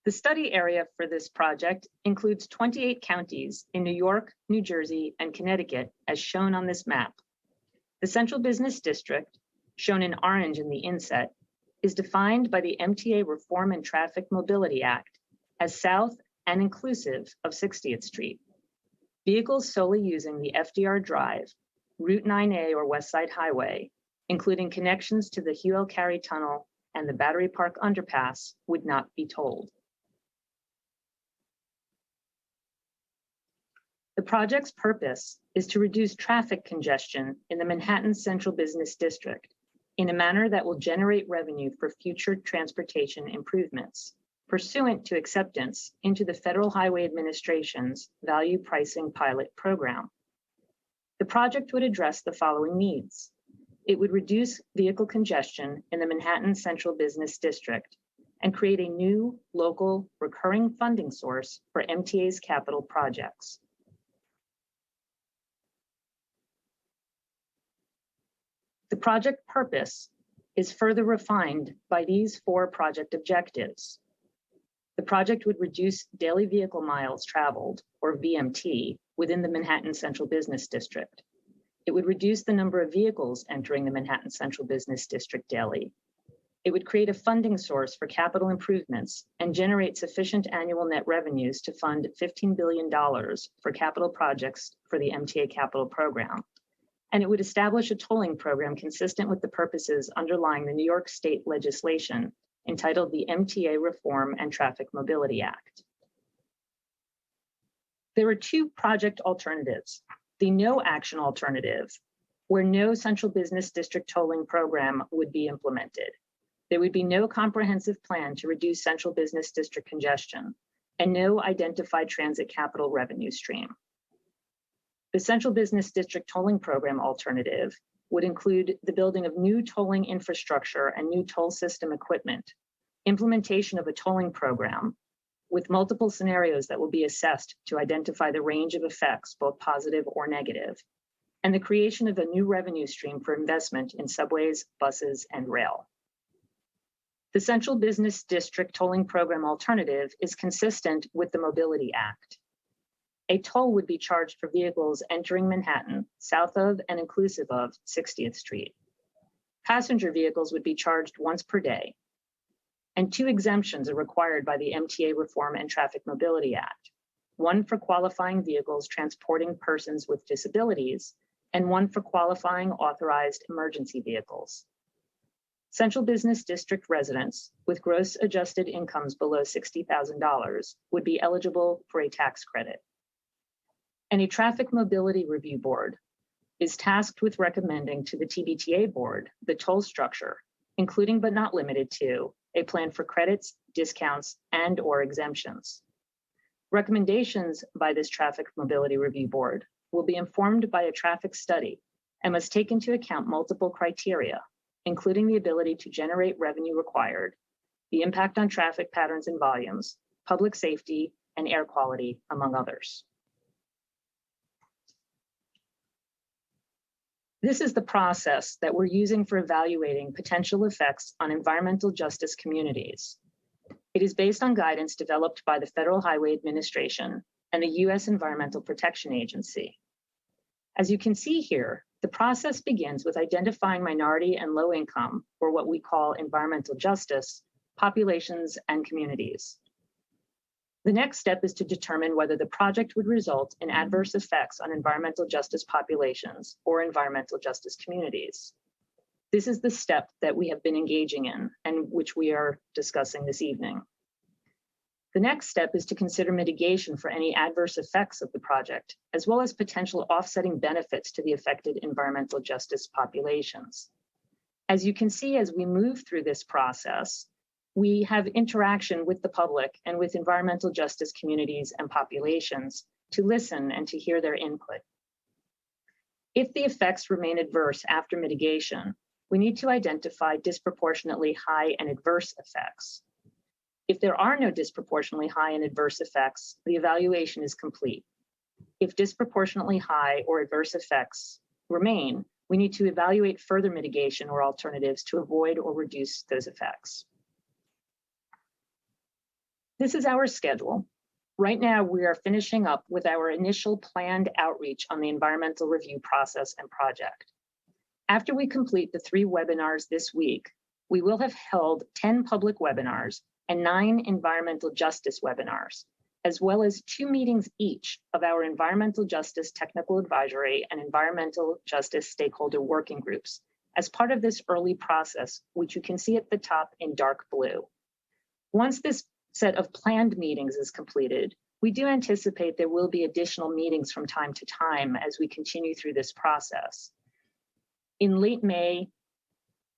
The study area for this project includes 28 counties in New York, New Jersey, and Connecticut, as shown on this map. The Central Business District, shown in orange in the inset, is defined by the MTA Reform and Traffic Mobility Act as south and inclusive of 60th Street. Vehicles solely using the FDR Drive, Route 9A or West Side Highway, including connections to the Hugh L. Carey Tunnel and the Battery Park Underpass, would not be tolled. The project's purpose is to reduce traffic congestion in the Manhattan Central Business District in a manner that will generate revenue for future transportation improvements, pursuant to acceptance into the Federal Highway Administration's Value Pricing Pilot Program. The project would address the following needs. It would reduce vehicle congestion in the Manhattan Central Business District and create a new local recurring funding source for MTA's capital projects. The project purpose is further refined by these 4 project objectives. The project would reduce daily vehicle miles traveled, or VMT, within the Manhattan Central Business District. It would reduce the number of vehicles entering the Manhattan Central Business District daily. It would create a funding source for capital improvements and generate sufficient annual net revenues to fund $15 billion for capital projects for the MTA capital program. And it would establish a tolling program consistent with the purposes underlying the New York State legislation entitled the MTA Reform and Traffic Mobility Act. There are 2 project alternatives. The no action alternative, where no central business district tolling program would be implemented. There would be no comprehensive plan to reduce central business district congestion and no identified transit capital revenue stream. The Central Business District Tolling Program alternative would include the building of new tolling infrastructure and new toll system equipment, implementation of a tolling program with multiple scenarios that will be assessed to identify the range of effects, both positive or negative, and the creation of a new revenue stream for investment in subways, buses, and rail. The Central Business District Tolling Program alternative is consistent with the Mobility Act. A toll would be charged for vehicles entering Manhattan, south of and inclusive of 60th Street. Passenger vehicles would be charged once per day. And 2 exemptions are required by the MTA Reform and Traffic Mobility Act, one for qualifying vehicles transporting persons with disabilities, and one for qualifying authorized emergency vehicles. Central Business District residents with gross adjusted incomes below $60,000 would be eligible for a tax credit. And a Traffic Mobility Review Board is tasked with recommending to the TBTA board the toll structure, including but not limited to a plan for credits, discounts, and/or exemptions. Recommendations by this Traffic Mobility Review Board will be informed by a traffic study and must take into account multiple criteria, including the ability to generate revenue required, the impact on traffic patterns and volumes, public safety, and air quality, among others. This is the process that we're using for evaluating potential effects on environmental justice communities. It is based on guidance developed by the Federal Highway Administration and the U.S. Environmental Protection Agency. As you can see here, the process begins with identifying minority and low income, or what we call environmental justice, populations and communities. The next step is to determine whether the project would result in adverse effects on environmental justice populations or environmental justice communities. This is the step that we have been engaging in and which we are discussing this evening. The next step is to consider mitigation for any adverse effects of the project, as well as potential offsetting benefits to the affected environmental justice populations. As you can see, as we move through this process, we have interaction with the public and with environmental justice communities and populations to listen and to hear their input. If the effects remain adverse after mitigation, we need to identify disproportionately high and adverse effects. If there are no disproportionately high and adverse effects, the evaluation is complete. If disproportionately high or adverse effects remain, we need to evaluate further mitigation or alternatives to avoid or reduce those effects. This is our schedule. Right now, we are finishing up with our initial planned outreach on the environmental review process and project. After we complete the 3 webinars this week, we will have held 10 public webinars and 9 environmental justice webinars, as well as 2 meetings each of our environmental justice technical advisory and environmental justice stakeholder working groups as part of this early process, which you can see at the top in dark blue. Once this set of planned meetings is completed, we do anticipate there will be additional meetings from time to time as we continue through this process. In late May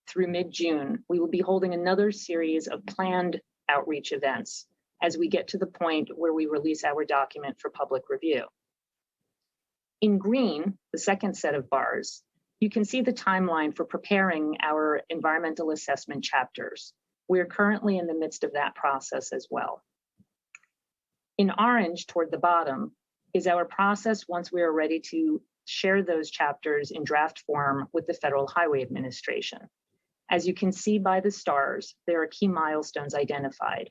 through mid-June, we will be holding another series of planned outreach events as we get to the point where we release our document for public review. In green, the second set of bars, you can see the timeline for preparing our environmental assessment chapters. We are currently in the midst of that process as well. In orange toward the bottom is our process once we are ready to share those chapters in draft form with the Federal Highway Administration. As you can see by the stars, there are key milestones identified.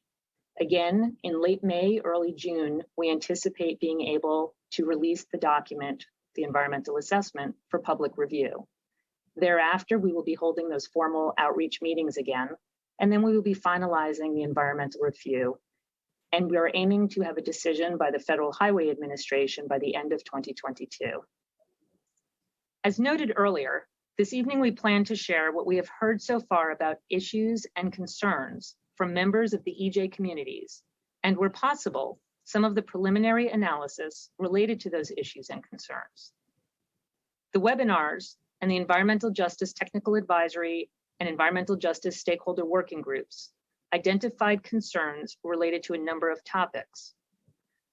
Again, in late May, early June, we anticipate being able to release the document, the environmental assessment, for public review. Thereafter, we will be holding those formal outreach meetings again, and then we will be finalizing the environmental review. And we are aiming to have a decision by the Federal Highway Administration by the end of 2022. As noted earlier, this evening we plan to share what we have heard so far about issues and concerns from members of the EJ communities, and where possible, some of the preliminary analysis related to those issues and concerns. The webinars and the Environmental Justice Technical Advisory and Environmental Justice Stakeholder Working Groups identified concerns related to a number of topics.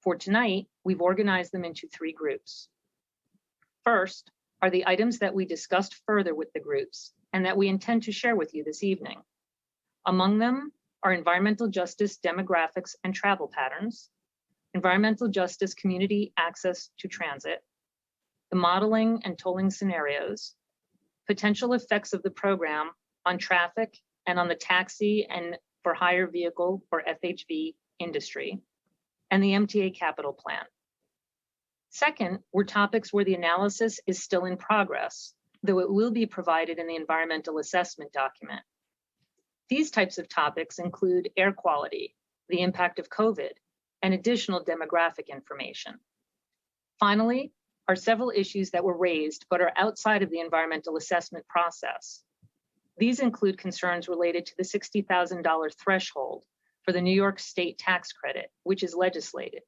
For tonight, we've organized them into 3 groups. First are the items that we discussed further with the groups and that we intend to share with you this evening. Among them are environmental justice demographics and travel patterns, environmental justice community access to transit, the modeling and tolling scenarios, potential effects of the program on traffic and on the taxi and for hire vehicle or FHV industry, and the MTA capital plan. Second were topics where the analysis is still in progress, though it will be provided in the environmental assessment document. These types of topics include air quality, the impact of COVID, and additional demographic information. Finally, are several issues that were raised but are outside of the environmental assessment process. These include concerns related to the $60,000 threshold for the New York State tax credit, which is legislated,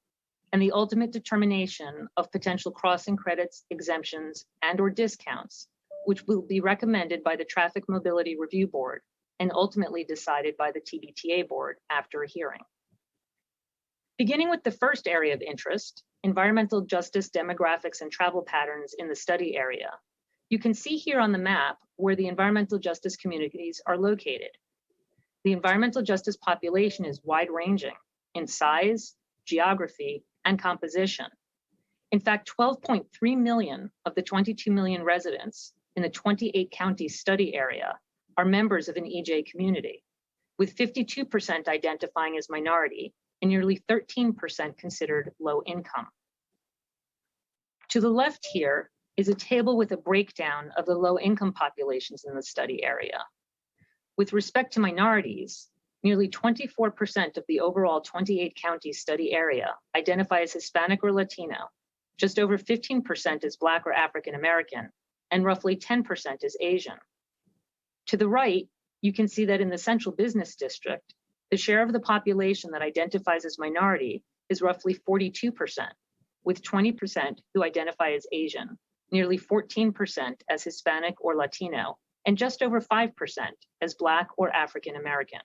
and the ultimate determination of potential crossing credits, exemptions, and/or discounts, which will be recommended by the Traffic Mobility Review Board and ultimately decided by the TBTA board after a hearing. Beginning with the first area of interest, environmental justice demographics and travel patterns in the study area, you can see here on the map where the environmental justice communities are located. The environmental justice population is wide-ranging in size, geography, and composition. In fact, 12.3 million of the 22 million residents in the 28 county study area are members of an EJ community, with 52% identifying as minority and nearly 13% considered low income. To the left here is a table with a breakdown of the low income populations in the study area. With respect to minorities, nearly 24% of the overall 28 county study area identify as Hispanic or Latino, just over 15% as Black or African American, and roughly 10% is Asian. To the right, you can see that in the Central Business District, the share of the population that identifies as minority is roughly 42%, with 20% who identify as Asian, nearly 14% as Hispanic or Latino, and just over 5% as Black or African American.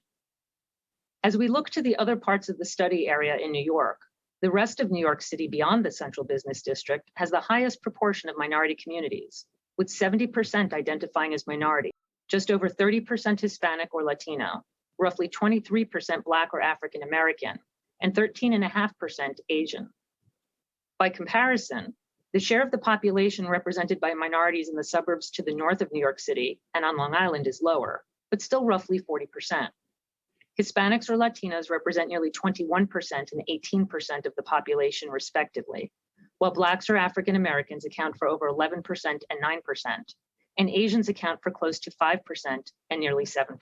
As we look to the other parts of the study area in New York, the rest of New York City beyond the Central Business District has the highest proportion of minority communities, with 70% identifying as minority, just over 30% Hispanic or Latino, roughly 23% Black or African American, and 13.5% Asian. By comparison, the share of the population represented by minorities in the suburbs to the north of New York City and on Long Island is lower, but still roughly 40%. Hispanics or Latinos represent nearly 21% and 18% of the population, respectively, while Blacks or African Americans account for over 11% and 9%, and Asians account for close to 5% and nearly 7%.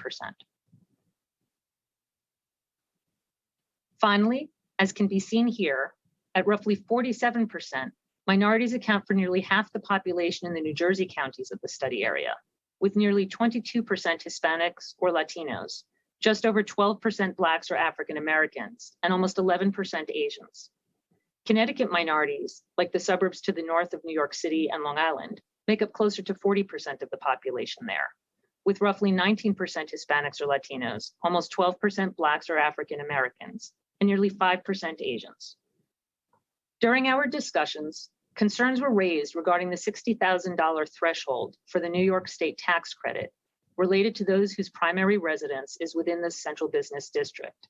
Finally, as can be seen here, at roughly 47%, minorities account for nearly half the population in the New Jersey counties of the study area, with nearly 22% Hispanics or Latinos, just over 12% Blacks or African Americans, and almost 11% Asians. Connecticut minorities, like the suburbs to the north of New York City and Long Island, make up closer to 40% of the population there, with roughly 19% Hispanics or Latinos, almost 12% Blacks or African Americans, and nearly 5% Asians. During our discussions, concerns were raised regarding the $60,000 threshold for the New York State tax credit related to those whose primary residence is within the central business district.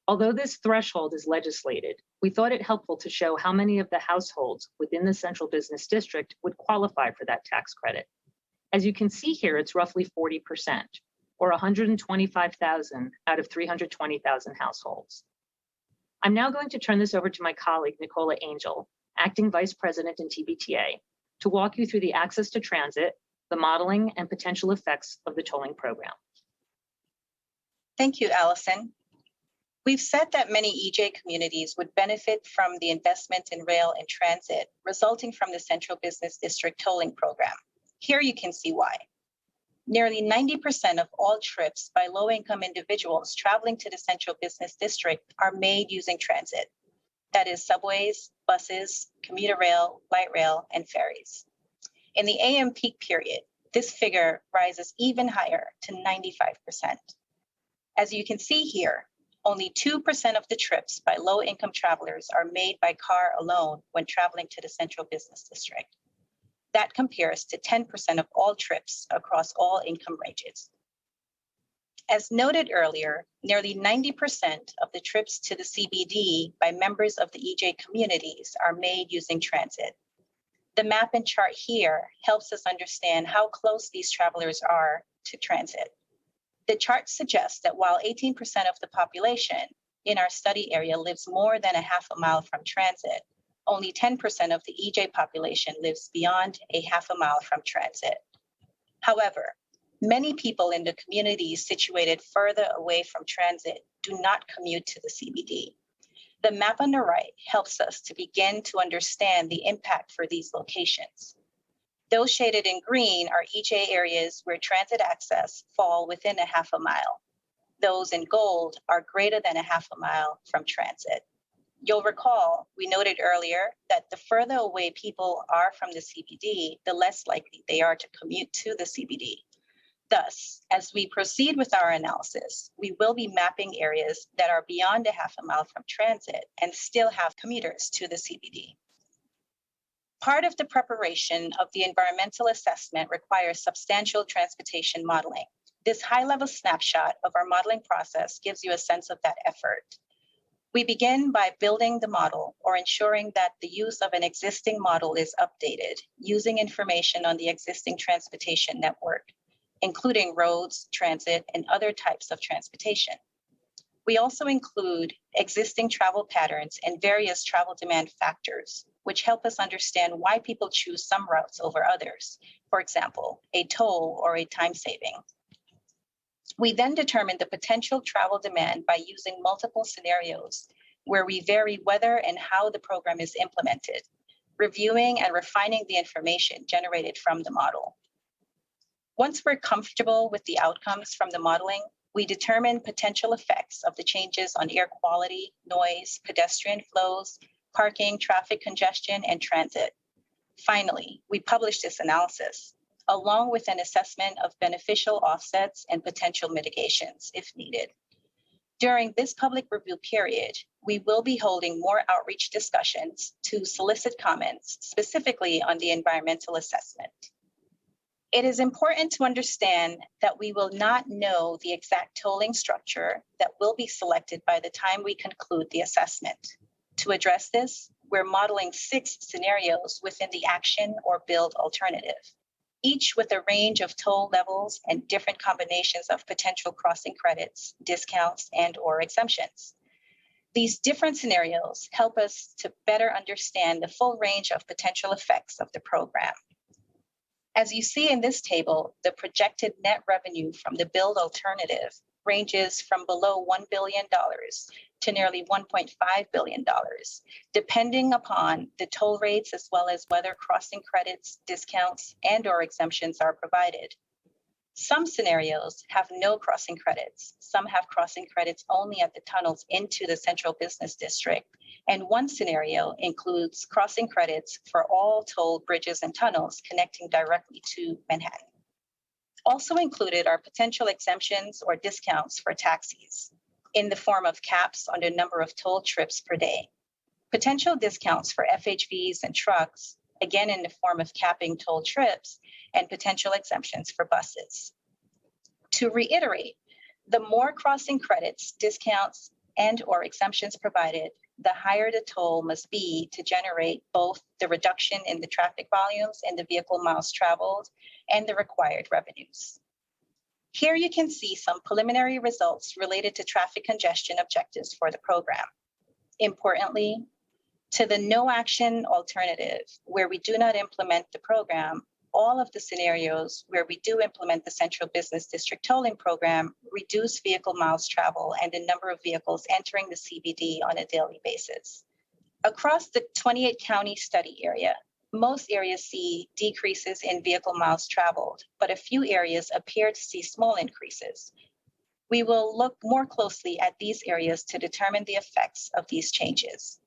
Although this threshold is legislated, we thought it helpful to show how many of the households within the central business district would qualify for that tax credit. As you can see here, it's roughly 40%, or 125,000 out of 320,000 households. I'm now going to turn this over to my colleague, Nicola Angel, Acting Vice President in TBTA, to walk you through the access to transit, the modeling, and potential effects of the tolling program. Thank you, Allison. We've said that many EJ communities would benefit from the investment in rail and transit resulting from the Central Business District tolling program. Here you can see why. Nearly 90% of all trips by low-income individuals traveling to the Central Business District are made using transit. That is subways, buses, commuter rail, light rail, and ferries. In the AM peak period, this figure rises even higher to 95%. As you can see here, only 2% of the trips by low-income travelers are made by car alone when traveling to the Central Business District. That compares to 10% of all trips across all income ranges. As noted earlier, nearly 90% of the trips to the CBD by members of the EJ communities are made using transit. The map and chart here helps us understand how close these travelers are to transit. The chart suggests that while 18% of the population in our study area lives more than a half a mile from transit, only 10% of the EJ population lives beyond a half a mile from transit. However, many people in the communities situated further away from transit do not commute to the CBD. The map on the right helps us to begin to understand the impact for these locations. Those shaded in green are EJ areas where transit access fall within a half a mile. Those in gold are greater than a half a mile from transit. You'll recall, we noted earlier that the further away people are from the CBD, the less likely they are to commute to the CBD. Thus, as we proceed with our analysis, we will be mapping areas that are beyond a half a mile from transit and still have commuters to the CBD. Part of the preparation of the environmental assessment requires substantial transportation modeling. This high-level snapshot of our modeling process gives you a sense of that effort. We begin by building the model or ensuring that the use of an existing model is updated using information on the existing transportation network, including roads, transit, and other types of transportation. We also include existing travel patterns and various travel demand factors, which help us understand why people choose some routes over others. For example, a toll or a time saving. We then determine the potential travel demand by using multiple scenarios where we vary whether and how the program is implemented, reviewing and refining the information generated from the model. Once we're comfortable with the outcomes from the modeling, we determine potential effects of the changes on air quality, noise, pedestrian flows, parking, traffic congestion, and transit. Finally, we publish this analysis, along with an assessment of beneficial offsets and potential mitigations if needed. During this public review period, we will be holding more outreach discussions to solicit comments specifically on the environmental assessment. It is important to understand that we will not know the exact tolling structure that will be selected by the time we conclude the assessment. To address this, we're modeling 6 scenarios within the action or build alternative. each with a range of toll levels and different combinations of potential crossing credits, discounts, and/or exemptions. These different scenarios help us to better understand the full range of potential effects of the program. As you see in this table, the projected net revenue from the build alternative ranges from below $1 billion to nearly $1.5 billion, depending upon the toll rates as well as whether crossing credits, discounts, and/or exemptions are provided. Some scenarios have no crossing credits. Some have crossing credits only at the tunnels into the central business district. And one scenario includes crossing credits for all toll bridges and tunnels connecting directly to Manhattan. Also included are potential exemptions or discounts for taxis in the form of caps on the number of toll trips per day. Potential discounts for FHVs and trucks, again in the form of capping toll trips, and potential exemptions for buses. To reiterate, the more crossing credits, discounts, and/or exemptions provided, the higher the toll must be to generate both the reduction in the traffic volumes and the vehicle miles traveled and the required revenues. Here you can see some preliminary results related to traffic congestion objectives for the program. Importantly, to the no action alternative, where we do not implement the program, all of the scenarios where we do implement the Central Business District tolling program reduce vehicle miles travel and the number of vehicles entering the CBD on a daily basis. Across the 28 county study area, most areas see decreases in vehicle miles traveled, but a few areas appear to see small increases. We will look more closely at these areas to determine the effects of these changes.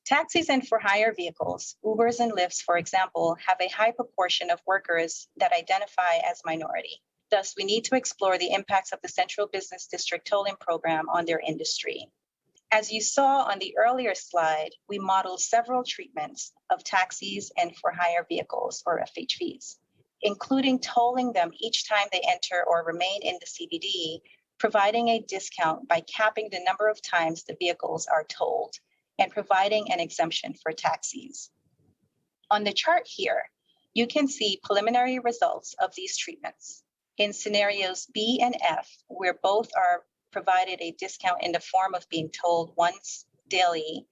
Taxis and for-hire vehicles, Ubers and Lyfts, for example, have a high proportion of workers that identify as minority. Thus, we need to explore the impacts of the Central Business District tolling program on their industry. As you saw on the earlier slide, we modeled several treatments of taxis and for-hire vehicles, or FHVs, including tolling them each time they enter or remain in the CBD, providing a discount by capping the number of times the vehicles are tolled, and providing an exemption for taxis. On the chart here, you can see preliminary results of these treatments. In scenarios B and F, where both are provided a discount in the form of being tolled once daily,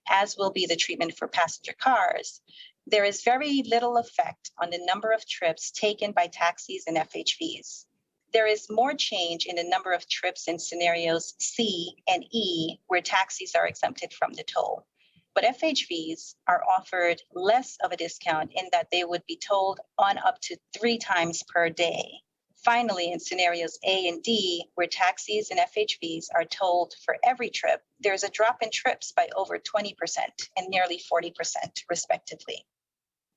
as will be the treatment for passenger cars, there is very little effect on the number of trips taken by taxis and FHVs. There is more change in the number of trips in scenarios C and E, where taxis are exempted from the toll. But FHVs are offered less of a discount in that they would be tolled on up to 3 times per day. Finally, in scenarios A and D, where taxis and FHVs are tolled for every trip, there's a drop in trips by over 20% and nearly 40%, respectively.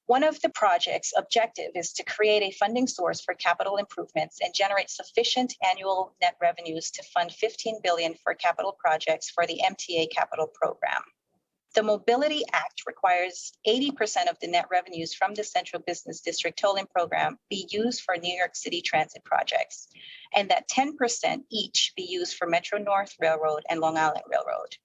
One of the project's objective is to create a funding source for capital improvements and generate sufficient annual net revenues to fund $15 billion for capital projects for the MTA capital program. The Mobility Act requires 80% of the net revenues from the Central Business District tolling program be used for New York City transit projects, and that 10% each be used for Metro North Railroad and Long Island Railroad.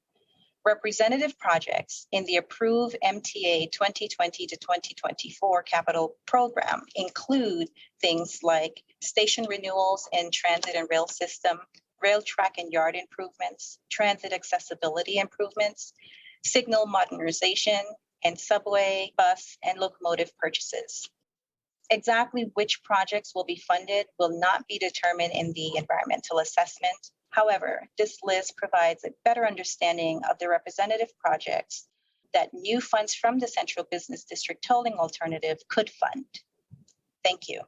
Representative projects in the approved MTA 2020 to 2024 capital program include things like station renewals and transit and rail system, rail track and yard improvements, transit accessibility improvements, signal modernization, and subway, bus, and locomotive purchases. Exactly which projects will be funded will not be determined in the environmental assessment. However, this list provides a better understanding of the representative projects that new funds from the Central Business District tolling alternative could fund. Thank you.